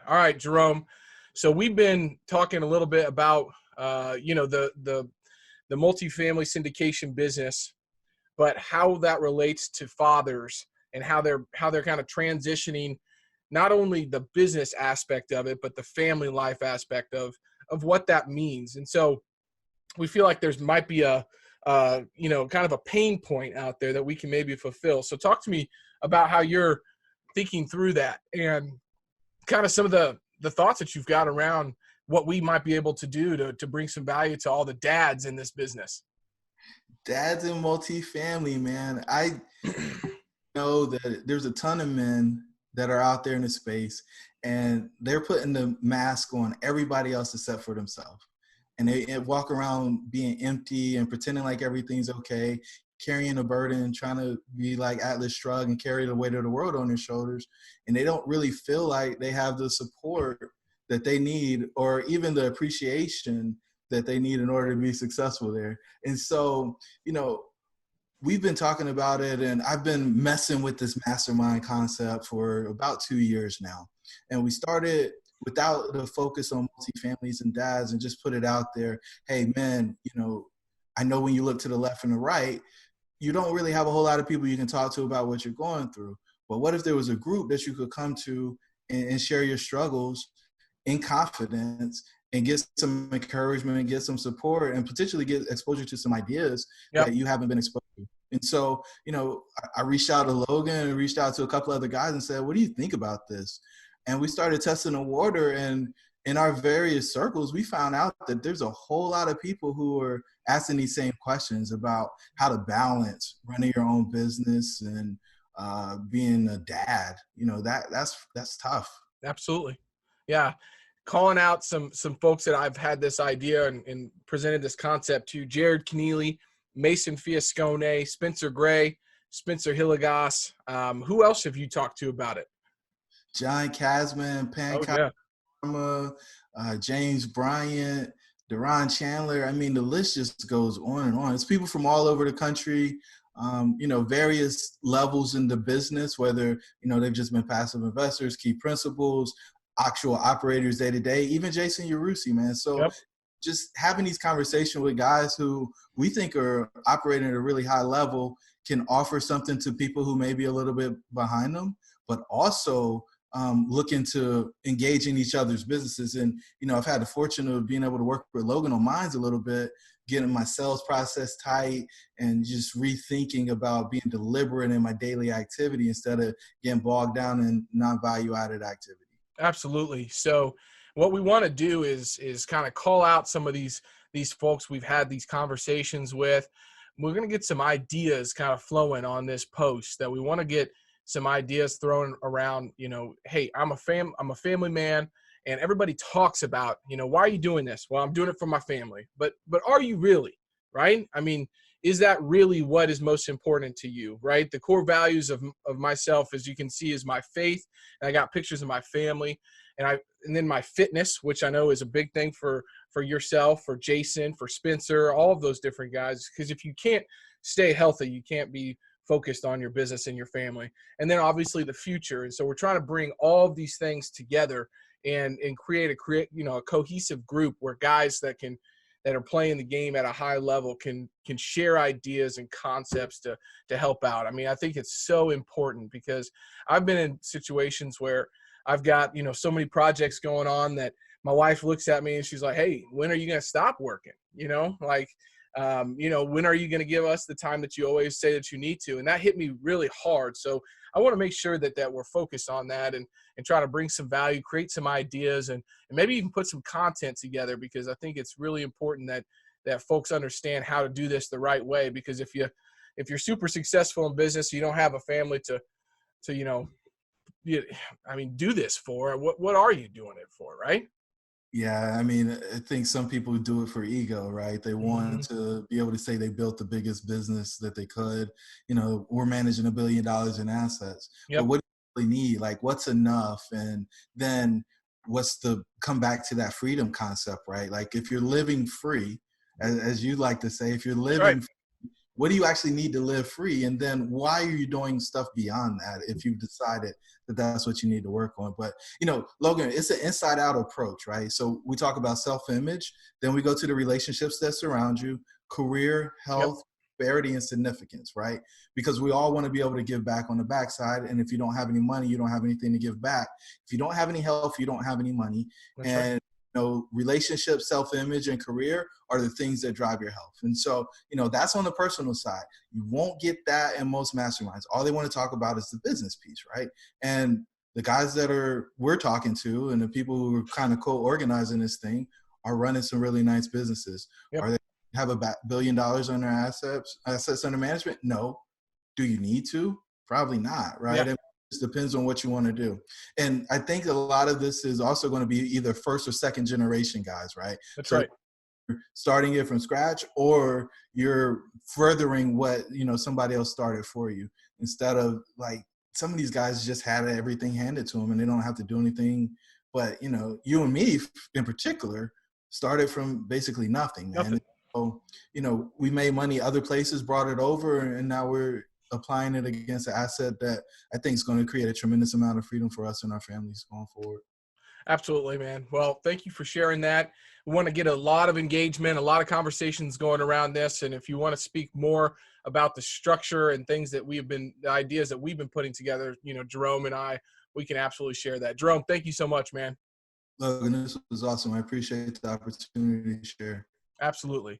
All right, Jerome. So we've been talking a little bit about, the multifamily syndication business, but how that relates to fathers and how they're kind of transitioning not only the business aspect of it, but the family life aspect of what that means. And so we feel like there's might be a kind of a pain point out there that we can maybe fulfill. So talk to me about how you're thinking through that and kind of some of the thoughts that you've got around what we might be able to do to bring some value to all the dads in this business. Dads in multifamily, man. I know that there's a ton of men that are out there in the space and they're putting the mask on everybody else except for themselves. And they walk around being empty and pretending like everything's okay, carrying a burden, trying to be like Atlas Shrugged and carry the weight of the world on their shoulders. And they don't really feel like they have the support that they need or even the appreciation that they need in order to be successful there. And so, we've been talking about it, and I've been messing with this mastermind concept for about 2 years now. And we started without the focus on multifamilies and dads and just put it out there. Hey, man, I know when you look to the left and the right, you don't really have a whole lot of people you can talk to about what you're going through. But what if there was a group that you could come to and share your struggles in confidence and get some encouragement and get some support and potentially get exposure to some ideas that you haven't been exposed to. And so, I reached out to Logan and reached out to a couple other guys and said, what do you think about this? And we started testing the water, and in our various circles, we found out that there's a whole lot of people who are asking these same questions about how to balance running your own business and being a dad. That's tough. Absolutely. Yeah. Calling out some folks that I've had this idea and presented this concept to: Jared Keneally, Mason Fiascone, Spencer Gray, Spencer Hilligas. Who else have you talked to about it? John Casman, Pancake, James Bryant, Deron Chandler. I mean, the list just goes on and on. It's people from all over the country, various levels in the business, whether, they've just been passive investors, key principals, actual operators day to day, even Jason Yarusi, man. So just having these conversations with guys who we think are operating at a really high level can offer something to people who may be a little bit behind them, but also looking to engage in each other's businesses. And, I've had the fortune of being able to work with Logan on Minds a little bit, getting my sales process tight and just rethinking about being deliberate in my daily activity instead of getting bogged down in non-value added activity. Absolutely. So what we want to do is kind of call out some of these folks we've had these conversations with. We're going to get some ideas kind of flowing on this post that we want to get some ideas thrown around. Hey, I'm a family man, and everybody talks about, why are you doing this? Well, I'm doing it for my family. But are you really, right? I mean, is that really what is most important to you, right? The core values of myself, as you can see, is my faith. And I got pictures of my family, and then my fitness, which I know is a big thing for yourself, for Jason, for Spencer, all of those different guys. Because if you can't stay healthy, you can't be focused on your business and your family. And then obviously the future. And so we're trying to bring all of these things together and create a cohesive group where guys that are playing the game at a high level can share ideas and concepts to help out. I mean, I think it's so important because I've been in situations where I've got, so many projects going on that my wife looks at me and she's like, hey, when are you going to stop working? When are you going to give us the time that you always say that you need to? And that hit me really hard. So I want to make sure that we're focused on that and try to bring some value, create some ideas, and maybe even put some content together, because I think it's really important that folks understand how to do this the right way. Because if you're super successful in business, you don't have a family to do this for. What are you doing it for, right? Yeah, I mean, I think some people do it for ego, right? They want to be able to say they built the biggest business that they could. We're managing $1 billion in assets. But what do you really need? Like, what's enough? And then come back to that freedom concept, right? Like, if you're living free, as you like to say, if you're living free, what do you actually need to live free? And then why are you doing stuff beyond that if you've decided that that's what you need to work on? But, Logan, it's an inside out approach, right? So we talk about self-image, then we go to the relationships that surround you, career, Yep. health, prosperity, and significance, right? Because we all want to be able to give back on the backside. And if you don't have any money, you don't have anything to give back. If you don't have any health, you don't have any money. That's right. And relationships, self-image, and career are the things that drive your health. And so, that's on the personal side. You won't get that in most masterminds. All they want to talk about is the business piece, right? And the guys that we're talking to and the people who are kind of co-organizing this thing are running some really nice businesses. Yep. Are they have $1 billion on their assets under management? No. Do you need to? Probably not, right? Yeah. It depends on what you want to do. And I think a lot of this is also going to be either first or second generation guys, right? That's so right. You're starting it from scratch, or you're furthering what, somebody else started for you, instead of like some of these guys just had everything handed to them and they don't have to do anything. But, you and me in particular started from basically nothing, man. Nothing. So, we made money other places, brought it over, and now we're applying it against an asset that I think is going to create a tremendous amount of freedom for us and our families going forward. Absolutely, man. Well, thank you for sharing that. We want to get a lot of engagement, a lot of conversations going around this. And if you want to speak more about the structure and things that the ideas that we've been putting together, Jerome and I, we can absolutely share that. Jerome, thank you so much, man. Logan, this was awesome. I appreciate the opportunity to share. Absolutely.